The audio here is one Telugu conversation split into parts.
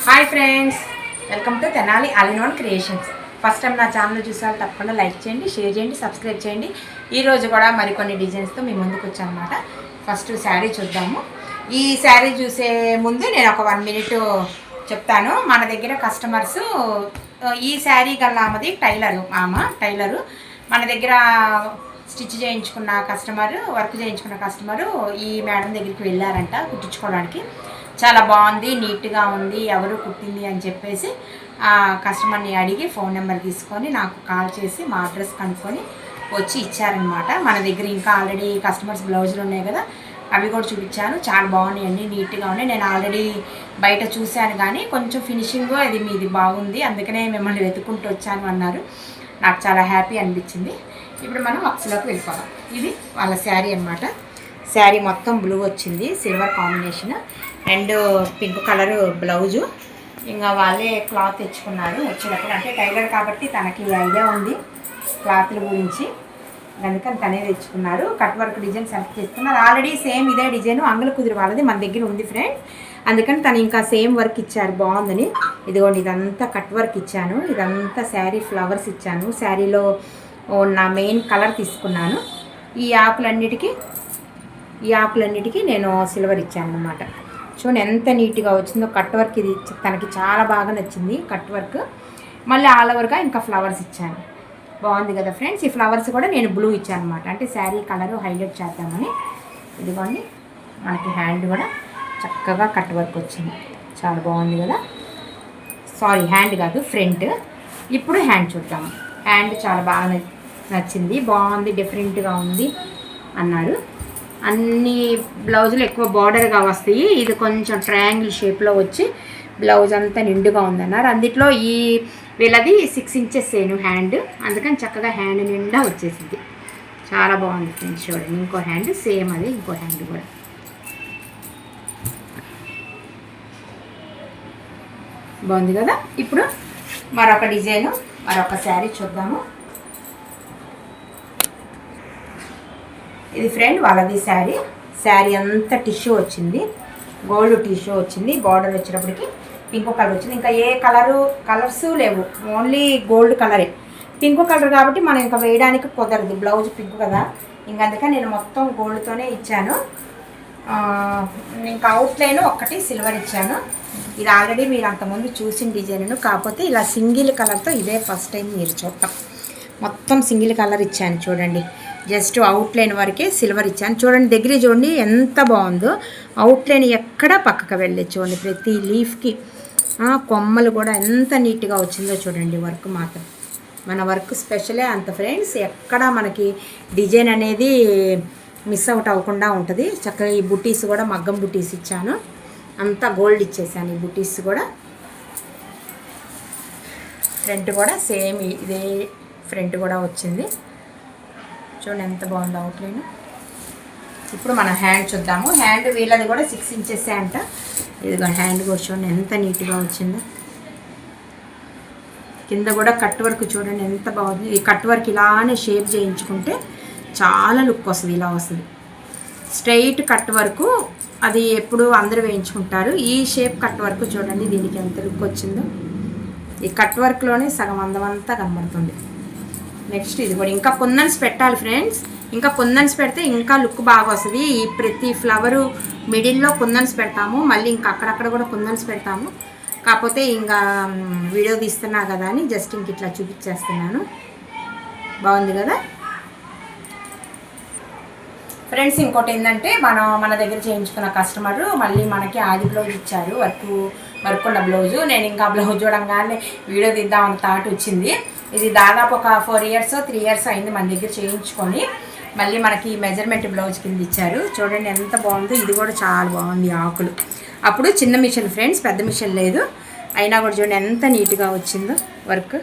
Hi friends, welcome to Tenali all in one creations. First time నా ఛానల్ చూసారు తప్పకుండా లైక్ చేయండి, షేర్ చేయండి, సబ్స్క్రైబ్ చేయండి. ఈరోజు కూడా మరికొన్ని డిజైన్స్తో మీ ముందుకు వచ్చానమాట. ఫస్ట్ శారీ చూద్దాము. ఈ శారీ చూసే ముందు నేను ఒక 1 మినిట్ చెప్తాను. మన దగ్గర కస్టమర్స్ ఈ శారీ గల్లామది టైలరు మన దగ్గర స్టిచ్ చేయించుకున్న కస్టమరు, వర్క్ చేయించుకున్న కస్టమరు ఈ మేడం దగ్గరికి వెళ్ళారంట కుట్టించుకోవడానికి. చాలా బాగుంది, నీట్గా ఉంది, ఎవరు కుట్టింది అని చెప్పేసి ఆ కస్టమర్ని అడిగి ఫోన్ నెంబర్ తీసుకొని నాకు కాల్ చేసి మా అడ్రస్ కనుక్కొని వచ్చి ఇచ్చారనమాట. మన దగ్గర ఇంకా ఆల్రెడీ కస్టమర్స్ బ్లౌజులు ఉన్నాయి కదా, అవి కూడా చూపించాను. చాలా బాగున్నాయండి, నీట్గా ఉన్నాయి. నేను ఆల్రెడీ బయట చూశాను కానీ కొంచెం ఫినిషింగ్ అది మీది బాగుంది, అందుకనే మిమ్మల్ని వెతుక్కుంటూ వచ్చాను అన్నారు. నాకు చాలా హ్యాపీ అనిపించింది. ఇప్పుడు మనం వర్క్స్లోకి వెళ్ళిపోదాం. ఇది వాళ్ళ శారీ అనమాట. శారీ మొత్తం బ్లూ వచ్చింది, silver combination and pink colour blouse. ఇంకా వాళ్ళే క్లాత్ తెచ్చుకున్నారు వచ్చేటప్పుడు. అంటే టైలర్ కాబట్టి తనకి ఐడియా ఉంది క్లాత్ల గురించి, అందుకని తనే తెచ్చుకున్నారు. కట్ వర్క్ డిజైన్ సెలెక్ట్ చేసుకున్నారు. ఆల్రెడీ సేమ్ ఇదే డిజైన్ అంగుల కుదిరి వాళ్ళది మన దగ్గర ఉంది ఫ్రెండ్స్, అందుకని తను ఇంకా సేమ్ వర్క్ ఇచ్చారు బాగుందని. ఇదిగోండి, ఇదంతా కట్ వర్క్ ఇచ్చాను, ఇదంతా శారీ ఫ్లవర్స్ ఇచ్చాను. శారీలో నా మెయిన్ కలర్ తీసుకున్నాను. ఈ ఆకులన్నిటికీ నేను సిల్వర్ ఇచ్చాను అనమాట. చూడండి ఎంత నీట్గా వచ్చిందో కట్ వర్క్. ఇది తనకి చాలా బాగా నచ్చింది కట్ వర్క్. మళ్ళీ ఆల్ ఓవర్గా ఇంకా ఫ్లవర్స్ ఇచ్చాను. బాగుంది కదా ఫ్రెండ్స్. ఈ ఫ్లవర్స్ కూడా నేను బ్లూ ఇచ్చాను అనమాట, అంటే శారీ కలరు హైలైట్ చేద్దామని. ఇదిగోండి, మనకి హ్యాండ్ కూడా చక్కగా కట్ వర్క్ వచ్చింది, చాలా బాగుంది కదా. సారీ, హ్యాండ్ కాదు, ఫ్రంట్. ఇప్పుడు హ్యాండ్ చూద్దాము. హ్యాండ్ చాలా బాగా నచ్చింది, బాగుంది, డిఫరెంట్గా ఉంది అన్నారు. అన్ని బ్లౌజులు ఎక్కువ బార్డర్గా వస్తాయి, ఇది కొంచెం ట్రయాంగిల్ షేప్లో వచ్చి బ్లౌజ్ అంతా నిండుగా ఉందన్నారు. అందుట్లో వీళ్ళది 6 ఇంచెస్ హ్యాండ్, అందుకని చక్కగా హ్యాండ్ నిండా వచ్చేసింది. చాలా బాగుంది ఫ్రెండ్స్. చూడండి, ఇంకో హ్యాండ్ సేమ్ అది, ఇంకో హ్యాండ్ కూడా బాగుంది కదా. ఇప్పుడు మరొక డిజైను, మరొక శారీ చూద్దాము. ఇది ఫ్రెండ్ వాళ్ళది శారీ అంతా టిష్యూ వచ్చింది, గోల్డ్ టిష్యూ వచ్చింది. బార్డర్ వచ్చేటప్పటికి పింక్ కలర్ వచ్చింది. ఇంకా ఏ కలర్స్ లేవు, ఓన్లీ గోల్డ్ కలరే. పింక్ కలర్ కాబట్టి మనం ఇంకా వేయడానికి కుదరదు, బ్లౌజ్ పింక్ కదా. ఇంకా అందుకని నేను మొత్తం గోల్డ్తోనే ఇచ్చాను. ఇంకా అవుట్లైన్ ఒక్కటి సిల్వర్ ఇచ్చాను. ఇది ఆల్రెడీ మీరు అంతకుముందు చూసిన డిజైన్, కాకపోతే ఇలా సింగిల్ కలర్తో ఇదే ఫస్ట్ టైం మీరు చూడటం. మొత్తం సింగిల్ కలర్ ఇచ్చాను చూడండి, జస్ట్ అవుట్లైన్ వరకే సిల్వర్ ఇచ్చాను. చూడండి, దగ్గర చూడండి ఎంత బాగుందో. అవుట్లైన్ ఎక్కడా పక్కకు వెళ్ళే చూడండి, ప్రతి లీఫ్కి కొమ్మలు కూడా ఎంత నీట్గా వచ్చిందో చూడండి. వర్క్ మాత్రం మన వర్క్ స్పెషలే అంత ఫ్రెండ్స్. ఎక్కడా మనకి డిజైన్ అనేది మిస్ అవుట్ అవ్వకుండా ఉంటుంది. చక్కగా ఈ బుటీస్ కూడా మగ్గం బుటీస్ ఇచ్చాను, అంతా గోల్డ్ ఇచ్చేసాను. ఈ బుటీస్ కూడా ఫ్రంట్ కూడా సేమ్ ఇదే ఫ్రంట్ కూడా వచ్చింది. చూడండి ఎంత బాగుంది అవుట్లైన్. ఇప్పుడు మనం హ్యాండ్ చూద్దాము. హ్యాండ్ వీళ్ళది కూడా 6 ఇంచెస్ అంట. ఇదిగో హ్యాండ్ కూడా చూడండి ఎంత నీట్గా వచ్చిందో. కింద కూడా కట్ వర్క్ చూడండి ఎంత బాగుంది. ఈ కట్ వర్క్ ఇలానే షేప్ చేయించుకుంటే చాలా లుక్ వస్తుంది, ఇలా వస్తుంది. స్ట్రైట్ కట్ వర్క్ అది ఎప్పుడు అందరూ వేయించుకుంటారు. ఈ షేప్ కట్ వర్క్ చూడండి దీనికి ఎంత లుక్ వచ్చిందో. ఈ కట్ వర్క్లోనే సగం అందమంతా కనబడుతుంది. నెక్స్ట్ ఇది కూడా ఇంకా కుందన్స్ పెట్టాలి ఫ్రెండ్స్. ఇంకా కుందన్స్ పెడితే ఇంకా లుక్ బాగా వస్తుంది. ఈ ప్రతి ఫ్లవరు మిడిల్లో కుందన్స్ పెడతాము, మళ్ళీ ఇంకా అక్కడక్కడ కూడా కుందన్స్ పెడతాము. కాకపోతే ఇంకా వీడియో తీస్తున్నా కదా అని జస్ట్ ఇంక ఇట్లా చూపించేస్తున్నాను. బాగుంది కదా ఫ్రెండ్స్. ఇంకోటి ఏంటంటే మన దగ్గర చేయించుకున్న కస్టమరు మళ్ళీ మనకి ఆది బ్లౌజ్ ఇచ్చారు, వర్క్ ఉన్న బ్లౌజు. నేను ఇంకా బ్లౌజ్ చూడంగానే వీడియో తీద్దామని థాట్ వచ్చింది. ఇది దాదాపు ఒక 4 years 3 years అయింది మన దగ్గర చేయించుకొని. మళ్ళీ మనకి మెజర్మెంట్ బ్లౌజ్ కింద ఇచ్చారు. చూడండి ఎంత బాగుందో. ఇది కూడా చాలా బాగుంది ఆకులు. అప్పుడు చిన్న మిషన్ ఫ్రెండ్స్, పెద్ద మిషన్ లేదు, అయినా కూడా చూడండి ఎంత నీట్గా వచ్చిందో వర్క్.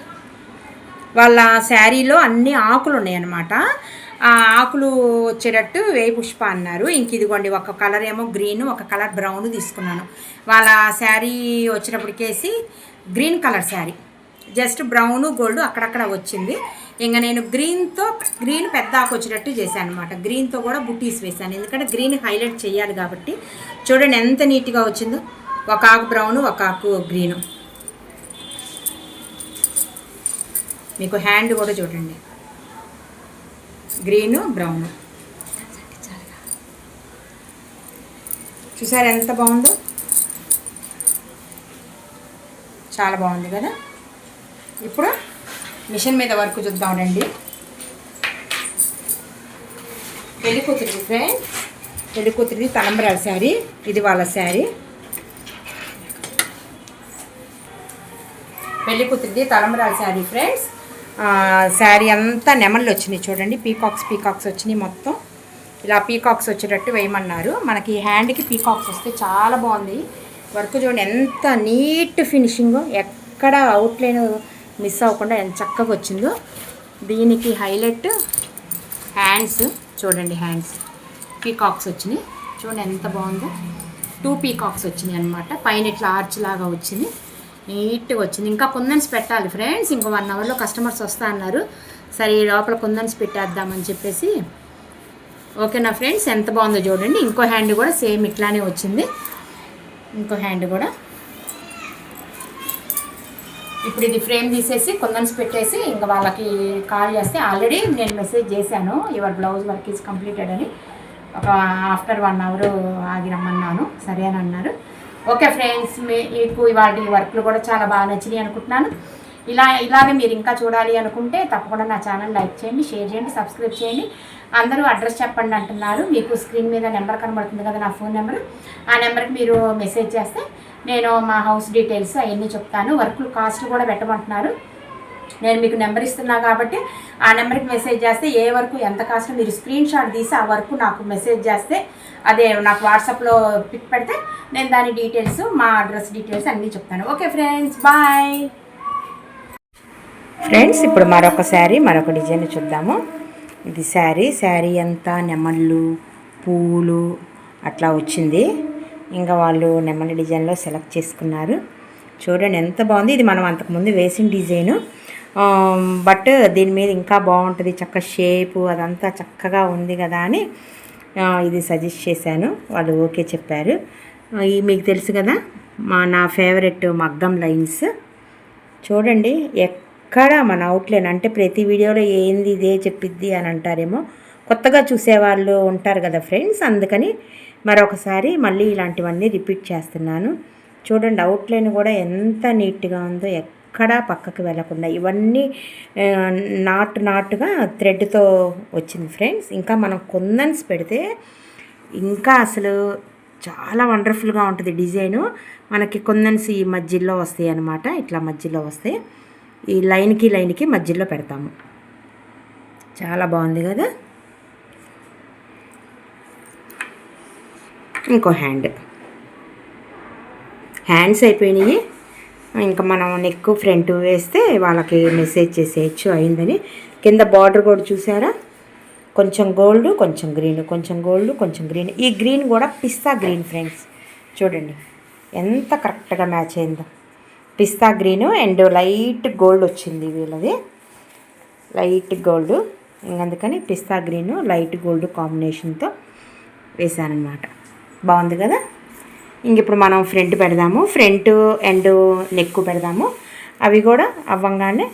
వాళ్ళ శారీలో అన్ని ఆకులు ఉన్నాయన్నమాట. ఆ ఆకులు వచ్చేటట్టు వేయి పుష్ప అన్నారు. ఇంక ఇదిగోండి, ఒక కలర్ ఏమో గ్రీన్, ఒక కలర్ బ్రౌన్ తీసుకున్నాను. వాళ్ళ శారీ వచ్చేటప్పటికేసి green colour sari, just brown gold అక్కడక్కడ వచ్చింది. ఇంకా నేను గ్రీన్ పెద్ద ఆకు వచ్చేటట్టు చేశాను అనమాట. గ్రీన్తో కూడా బుటీస్ వేసాను, ఎందుకంటే గ్రీన్ హైలైట్ చేయాలి కాబట్టి. చూడండి ఎంత నీట్గా వచ్చిందో. ఒక ఆకు బ్రౌను ఒక ఆకు గ్రీను. మీకు హ్యాండ్ కూడా చూడండి, గ్రీను బ్రౌను. చూసారు ఎంత బాగుందో, చాలా బాగుంది కదా. ఇప్పుడు మిషన్ మీద వర్క్ చూద్దాం రండి. పెళ్లి కూతురిది ఫ్రెండ్స్, పెళ్లి కూతురిది తలంబ్రాల శారీ. ఇది వాళ్ళ శారీ. పెళ్లి కూతురిది తలంబ్రాల శారీ ఫ్రెండ్స్. శారీ అంతా నెమళ్ళు వచ్చినాయి చూడండి, పీకాక్స్ వచ్చినాయి మొత్తం. ఇలా పీకాక్స్ వచ్చేటట్టు వేయమన్నారు. మనకి హ్యాండ్కి పీకాక్స్ వస్తే చాలా బాగుంది వర్క్. చూడండి ఎంత నీట్ ఫినిషింగ్, ఎక్కడ అవుట్లైన్ మిస్ అవ్వకుండా ఎంత చక్కగా వచ్చిందో. దీనికి హైలైట్ హ్యాండ్స్ చూడండి, హ్యాండ్స్ పీకాక్స్ వచ్చినాయి చూడండి ఎంత బాగుందో. 2 పీకాక్స్ వచ్చినాయి అనమాట. పైన ఇట్లా ఆర్చ్ లాగా వచ్చింది, నీట్గా వచ్చింది. ఇంకా కుందన్స్ పెట్టాలి ఫ్రెండ్స్, ఇంకో 1 అవర్లో కస్టమర్స్ వస్తా అన్నారు. సరే లోపల కుందన్స్ పెట్టేద్దామని చెప్పేసి. ఓకేనా ఫ్రెండ్స్, ఎంత బాగుందో చూడండి. ఇంకో హ్యాండ్ కూడా సేమ్ ఇట్లానే వచ్చింది. ఇంకో హ్యాండ్ కూడా ఇప్పుడు ఇది ఫ్రేమ్ తీసేసి కుందన్స్ పెట్టేసి ఇంకా వాళ్ళకి కాల్ చేస్తే, ఆల్రెడీ నేను మెసేజ్ చేశాను your blouse work is completed అని. ఒక ఆఫ్టర్ 1 అవర్ ఆగి రమ్మన్నాను, సరే అని అన్నారు. ఓకే ఫ్రెండ్స్, మీకు ఇవాళ వర్క్లు కూడా చాలా బాగా నచ్చినాయి అనుకుంటున్నాను. ఇలాగే మీరు ఇంకా చూడాలి అనుకుంటే తప్పకుండా నా ఛానల్ లైక్ చేయండి, షేర్ చేయండి, సబ్స్క్రైబ్ చేయండి. అందరూ అడ్రస్ చెప్పండి అంటున్నారు. మీకు స్క్రీన్ మీద నెంబర్ కనబడుతుంది కదా, నా ఫోన్ నెంబర్. ఆ నెంబర్కి మీరు మెసేజ్ చేస్తే నేను మా హౌస్ డీటెయిల్స్ అవన్నీ చెప్తాను. వర్క్లు కాస్ట్ కూడా పెట్టమంటున్నారు. నేను మీకు నెంబర్ ఇస్తున్నా కాబట్టి ఆ నెంబర్కి మెసేజ్ చేస్తే ఏ వరకు ఎంత కాస్ట్ మీరు స్క్రీన్ షాట్ తీసి ఆ వరకు నాకు మెసేజ్ చేస్తే, అదే నాకు వాట్సాప్లో పిక్ పెడితే నేను దాని డీటెయిల్స్, మా అడ్రస్ డీటెయిల్స్ అన్నీ చెప్తాను. Okay friends, bye friends. ఇప్పుడు మరొక డిజైన్ చూద్దాము. ఇది శారీ అంతా నెమళ్ళు పూలు అట్లా వచ్చింది. ఇంకా వాళ్ళు నెమలి డిజైన్లో సెలెక్ట్ చేసుకున్నారు. చూడండి ఎంత బాగుంది. ఇది మనం అంతకుముందు వేసిన డిజైను, బట్ దీని మీద ఇంకా బాగుంటుంది, చక్కగా షేపు అదంతా చక్కగా ఉంది కదా అని ఇది సజెస్ట్ చేశాను. వాళ్ళు ఓకే చెప్పారు. మీకు తెలుసు కదా నా ఫేవరెట్ మగ్గం లైన్స్. చూడండి ఎక్కడ మన అవుట్లైన్ అంటే ప్రతి వీడియోలో ఏంది ఇదే చెప్పిద్ది అని అంటారేమో, కొత్తగా చూసేవాళ్ళు ఉంటారు కదా ఫ్రెండ్స్, అందుకని మరొకసారి మళ్ళీ ఇలాంటివన్నీ రిపీట్ చేస్తున్నాను. చూడండి అవుట్లైన్ కూడా ఎంత నీట్గా ఉందో, ఎక్కడా పక్కకు వెళ్ళకుండా. ఇవన్నీ నాటుగా థ్రెడ్తో వచ్చింది ఫ్రెండ్స్. ఇంకా మనం కుందన్స్ పెడితే ఇంకా అసలు చాలా వండర్ఫుల్గా ఉంటుంది డిజైను. మనకి కుందన్స్ ఈ మధ్యలో వస్తాయి అన్నమాట, ఇట్లా మధ్యలో వస్తాయి. ఈ లైన్కి మధ్యలో పెడతాము. చాలా బాగుంది కదా. ఇంకో హ్యాండ్స్ అయిపోయినాయి. ఇంకా మనం నెక్ ఫ్రంట్ వేస్తే వాళ్ళకి మెసేజ్ చేసేయచ్చు అయిందని. కింద బార్డర్ కూడా చూసారా, కొంచెం గోల్డ్ కొంచెం గ్రీన్, కొంచెం గోల్డ్ కొంచెం గ్రీన్. ఈ గ్రీన్ కూడా పిస్తా గ్రీన్ ఫ్రెండ్స్. చూడండి ఎంత కరెక్ట్గా మ్యాచ్ అయిందో. పిస్తా గ్రీను అండ్ లైట్ గోల్డ్ వచ్చింది వీళ్ళది, లైట్ గోల్డ్. అందుకని పిస్తా గ్రీను లైట్ గోల్డ్ కాంబినేషన్తో వేసానమాట. బాగుంది కదా. ఇంక ఇప్పుడు మనం ఫ్రంట్ పెడదాము, ఫ్రంట్ అండ్ నెక్ పెడదాము. అవి కూడా అవ్వంగానే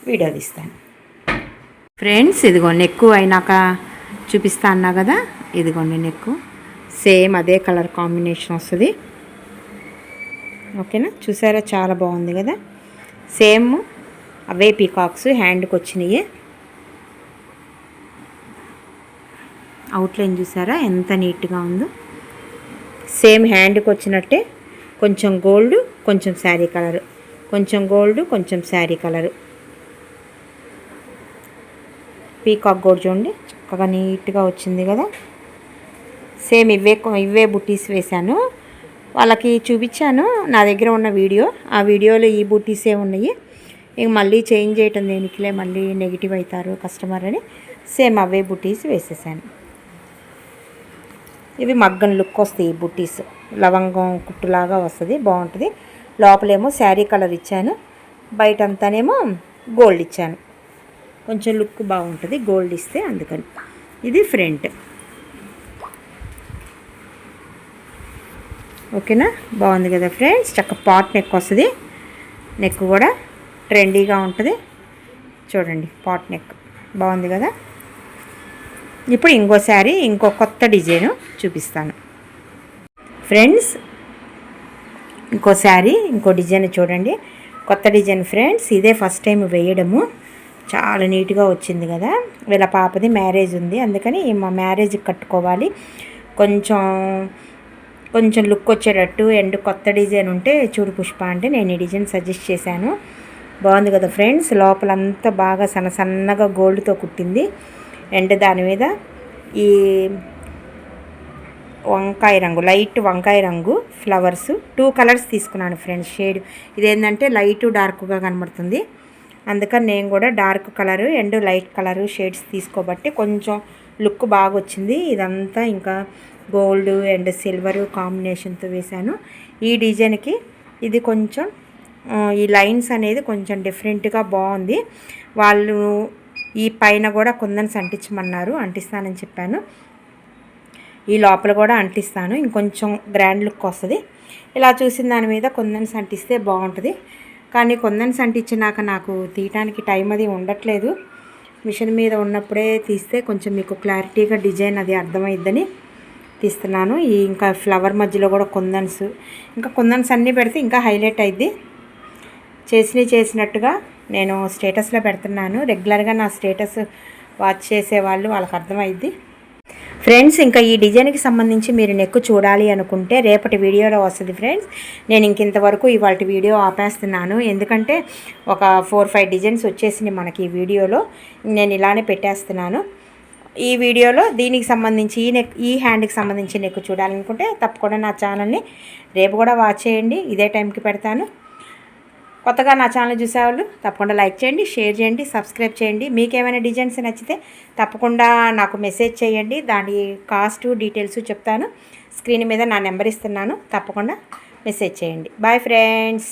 వీడియో తీస్తాను ఫ్రెండ్స్. ఇదిగో నెక్ అయినాక చూపిస్తా అన్నా కదా, ఇదిగోండి నెక్ సేమ్ అదే కలర్ కాంబినేషన్ వస్తుంది. ఓకేనా, చూసారా చాలా బాగుంది కదా. సేమ్ అవే పీకాక్స్ హ్యాండ్కి వచ్చినాయి. అవుట్లైన్ చూసారా ఎంత నీట్గా ఉందో. సేమ్ హ్యాండ్కి వచ్చినట్టే కొంచెం గోల్డ్ కొంచెం శారీ కలరు, కొంచెం గోల్డ్ కొంచెం శారీ కలరు. పీకాక్ కూడా చూడండి చక్కగా నీట్గా వచ్చింది కదా. సేమ్ ఇవే బుట్టీస్ వేశాను, వాళ్ళకి చూపించాను నా దగ్గర ఉన్న వీడియో. ఆ వీడియోలో ఈ బుట్టీసే ఉన్నాయి. ఇంక మళ్ళీ చేంజ్ చేయటం దేనికిలే, మళ్ళీ నెగిటివ్ అవుతారు కస్టమర్ అని సేమ్ అవే బుట్టీస్ వేసేసాను. ఇవి మగ్గం లుక్ వస్తాయి ఈ బుట్టీస్, లవంగం కుట్టులాగా వస్తుంది, బాగుంటుంది. లోపలేమో శారీ కలర్ ఇచ్చాను, బయటంతానేమో గోల్డ్ ఇచ్చాను. కొంచెం లుక్ బాగుంటుంది గోల్డ్ ఇస్తే, అందుకని. ఇది ఫ్రంట్. ఓకేనా, బాగుంది కదా ఫ్రెండ్స్. చక్క పాట్ నెక్ వస్తుంది, నెక్ కూడా ట్రెండీగా ఉంటుంది. చూడండి పాట్ నెక్ బాగుంది కదా. ఇప్పుడు ఇంకో శారీ ఇంకో కొత్త డిజైను చూపిస్తాను ఫ్రెండ్స్. ఇంకో శారీ ఇంకో డిజైన్ చూడండి, కొత్త డిజైన్ ఫ్రెండ్స్. ఇదే ఫస్ట్ టైం వేయడము, చాలా నీట్గా వచ్చింది కదా. వీళ్ళ పాపది మ్యారేజ్ ఉంది, అందుకని మా మ్యారేజ్కి కట్టుకోవాలి, కొంచెం కొంచెం లుక్ వచ్చేటట్టు. అండ్ కొత్త డిజైన్ ఉంటే చూడు పుష్ప అంటే నేను ఈ డిజైన్ సజెస్ట్ చేశాను. బాగుంది కదా ఫ్రెండ్స్. లోపలంతా బాగా సన్నగా గోల్డ్తో కుట్టింది. అండ్ దాని మీద ఈ వంకాయ రంగు, లైట్ వంకాయ రంగు ఫ్లవర్స్ 2 కలర్స్ తీసుకున్నాను ఫ్రెండ్స్. షేడ్ ఇదేంటంటే లైట్ డార్క్గా కనబడుతుంది, అందుకని నేను కూడా dark colour and light colour shades తీసుకోబట్టి కొంచెం లుక్ బాగా వచ్చింది. ఇదంతా ఇంకా గోల్డ్ అండ్ సిల్వర్ కాంబినేషన్తో వేశాను. ఈ డిజైన్కి ఇది కొంచెం ఈ లైన్స్ అనేది కొంచెం డిఫరెంట్గా బాగుంది. వాళ్ళు ఈ పైన కూడా కుందన్స్ అంటించమన్నారు, అంటిస్తానని చెప్పాను. ఈ లోపల కూడా అంటిస్తాను, ఇంకొంచెం గ్రాండ్ లుక్ వస్తుంది. ఇలా చూసిన దాని మీద కుందన్స్ అంటిస్తే బాగుంటుంది, కానీ కుందన్స్ అంటించినాక నాకు తీయటానికి టైం అది ఉండట్లేదు. మిషన్ మీద ఉన్నప్పుడే తీస్తే కొంచెం మీకు క్లారిటీగా డిజైన్ అది అర్థమైద్దని తీస్తున్నాను. ఈ ఇంకా ఫ్లవర్ మధ్యలో కూడా కుందన్స్, ఇంకా కుందన్స్ అన్నీ పెడితే ఇంకా హైలైట్ అయింది. చేసినట్టుగా నేను స్టేటస్లో పెడుతున్నాను. రెగ్యులర్గా నా స్టేటస్ వాచ్ చేసేవాళ్ళు వాళ్ళకి అర్థమైద్ది ఫ్రెండ్స్. ఇంకా ఈ డిజైన్కి సంబంధించి మీరు నెక్ చూడాలి అనుకుంటే రేపటి వీడియోలో వస్తుంది ఫ్రెండ్స్. నేను ఇంతవరకు ఇవాళ వీడియో ఆపేస్తున్నాను, ఎందుకంటే ఒక 4-5 డిజైన్స్ వచ్చేసినాయి మనకి ఈ వీడియోలో. నేను ఇలానే పెట్టేస్తున్నాను. ఈ వీడియోలో దీనికి సంబంధించి ఈ హ్యాండ్కి సంబంధించి నెక్ చూడాలనుకుంటే తప్పకుండా నా ఛానల్ని రేపు కూడా వాచ్ చేయండి, ఇదే టైంకి పెడతాను. కొత్తగా నా ఛానల్ చూసేవాళ్ళు తప్పకుండా లైక్ చేయండి, షేర్ చేయండి, సబ్స్క్రైబ్ చేయండి. మీకు ఏమైనా డిజైన్స్ నచ్చితే తప్పకుండా నాకు మెసేజ్ చేయండి, దాని కాస్ట్ డీటెయిల్స్ చెప్తాను. స్క్రీన్ మీద నా నెంబర్ ఇస్తున్నాను, తప్పకుండా మెసేజ్ చేయండి. Bye friends.